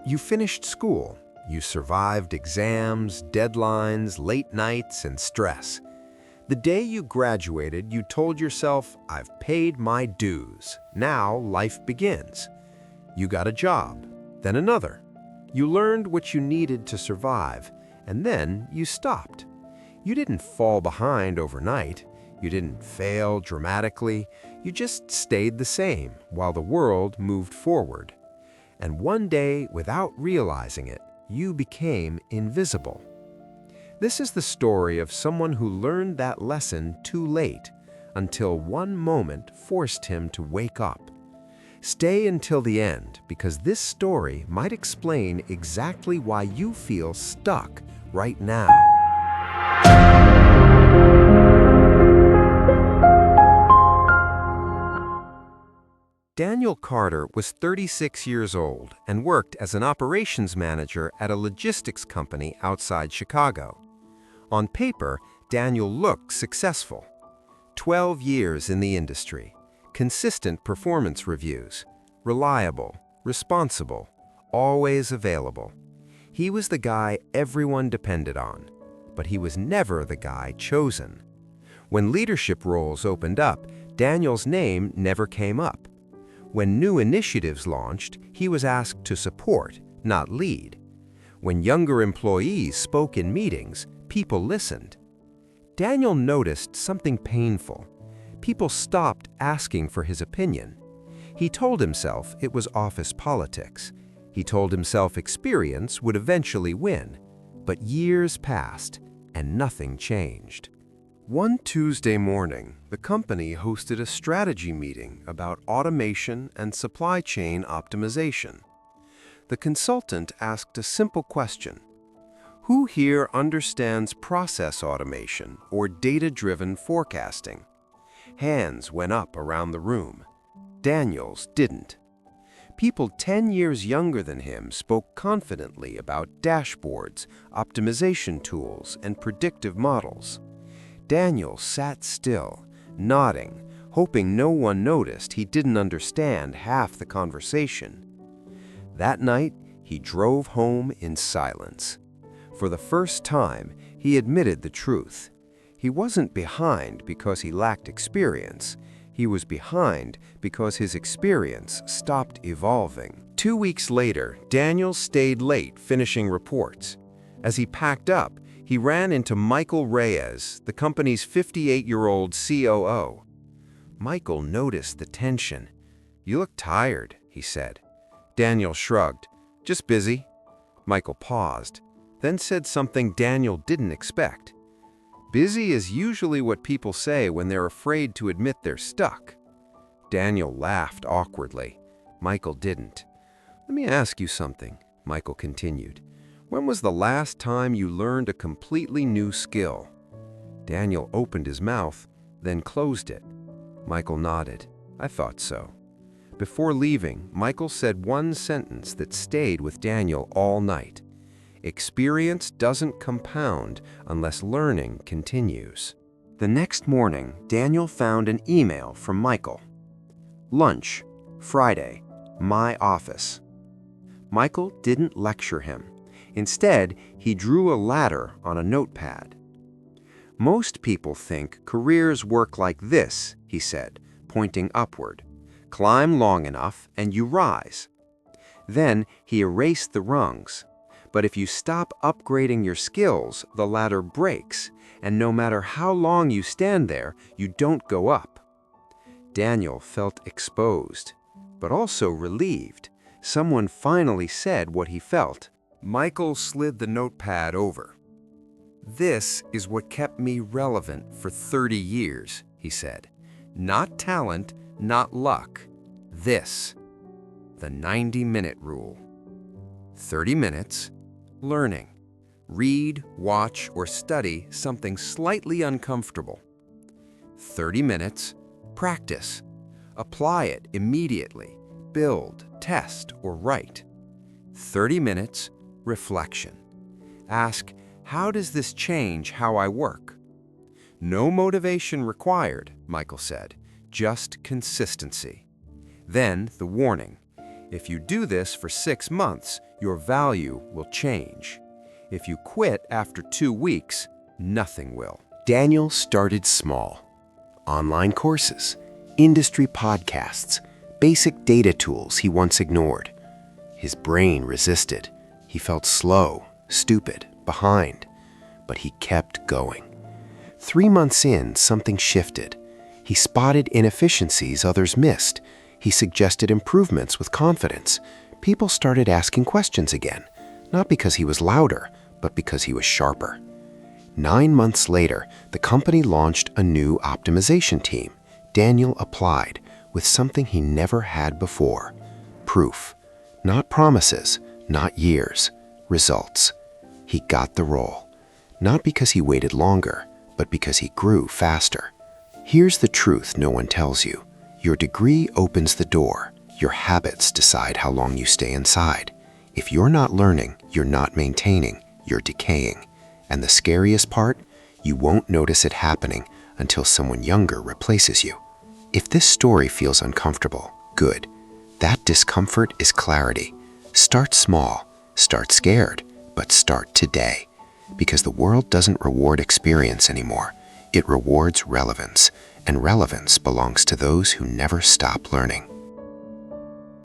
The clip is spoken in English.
You finished school. You survived exams, deadlines, late nights, and stress. The day you graduated, you told yourself, "I've paid my dues. Now life begins." You got a job, then another. You learned what you needed to survive, and then you stopped. You didn't fall behind overnight. You didn't fail dramatically. You just stayed the same while the world moved forward. And one day, without realizing it, you became invisible. This is the story of someone who learned that lesson too late, until one moment forced him to wake up. Stay until the end, because this story might explain exactly why you feel stuck right now. Daniel Carter was 36 years old and worked as an operations manager at a logistics company outside Chicago. On paper, Daniel looked successful. 12 years in the industry, consistent performance reviews, reliable, responsible, always available. He was the guy everyone depended on, but he was never the guy chosen. When leadership roles opened up, Daniel's name never came up. When new initiatives launched, he was asked to support, not lead. When younger employees spoke in meetings, people listened. Daniel noticed something painful. People stopped asking for his opinion. He told himself it was office politics. He told himself experience would eventually win. But years passed, and nothing changed. One Tuesday morning, the company hosted a strategy meeting about automation and supply chain optimization. The consultant asked a simple question: who here understands process automation or data-driven forecasting? Hands went up around the room. Daniel's didn't. People 10 years younger than him spoke confidently about dashboards, optimization tools, and predictive models. Daniel sat still, nodding, hoping no one noticed he didn't understand half the conversation. That night, he drove home in silence. For the first time, he admitted the truth. He wasn't behind because he lacked experience. He was behind because his experience stopped evolving. 2 weeks later, Daniel stayed late finishing reports. As he packed up, he ran into Michael Reyes, the company's 58-year-old COO. Michael noticed the tension. "You look tired," he said. Daniel shrugged. "Just busy." Michael paused, then said something Daniel didn't expect. "Busy is usually what people say when they're afraid to admit they're stuck." Daniel laughed awkwardly. Michael didn't. "Let me ask you something," Michael continued. "When was the last time you learned a completely new skill?" Daniel opened his mouth, then closed it. Michael nodded. "I thought so." Before leaving, Michael said one sentence that stayed with Daniel all night. "Experience doesn't compound unless learning continues." The next morning, Daniel found an email from Michael. "Lunch, Friday, my office." Michael didn't lecture him. Instead, he drew a ladder on a notepad. "Most people think careers work like this," he said, pointing upward. "Climb long enough and you rise." Then he erased the rungs. "But if you stop upgrading your skills, the ladder breaks, and no matter how long you stand there, you don't go up." Daniel felt exposed, but also relieved. Someone finally said what he felt. Michael slid the notepad over. "This is what kept me relevant for 30 years, he said. "Not talent, not luck. This. The 90-minute rule. 30 minutes, learning. Read, watch, or study something slightly uncomfortable. 30 minutes, practice. Apply it immediately. Build, test, or write. 30 minutes, reflection. Ask, how does this change how I work? No motivation required, Michael said, just consistency. Then the warning. If you do this for 6 months, your value will change. If you quit after 2 weeks, nothing will. Daniel started small. Online courses, industry podcasts, basic data tools he once ignored. His brain resisted. He felt slow, stupid, behind. But he kept going. 3 months in, something shifted. He spotted inefficiencies others missed. He suggested improvements with confidence. People started asking questions again, not because he was louder, but because he was sharper. 9 months later, the company launched a new optimization team. Daniel applied with something he never had before: proof. Not promises, not years, results. He got the role, not because he waited longer, but because he grew faster. Here's the truth no one tells you. Your degree opens the door. Your habits decide how long you stay inside. If you're not learning, you're not maintaining, you're decaying. And the scariest part, you won't notice it happening until someone younger replaces you. If this story feels uncomfortable, good. That discomfort is clarity. Start small, start scared, but start today. Because the world doesn't reward experience anymore. It rewards relevance, and relevance belongs to those who never stop learning.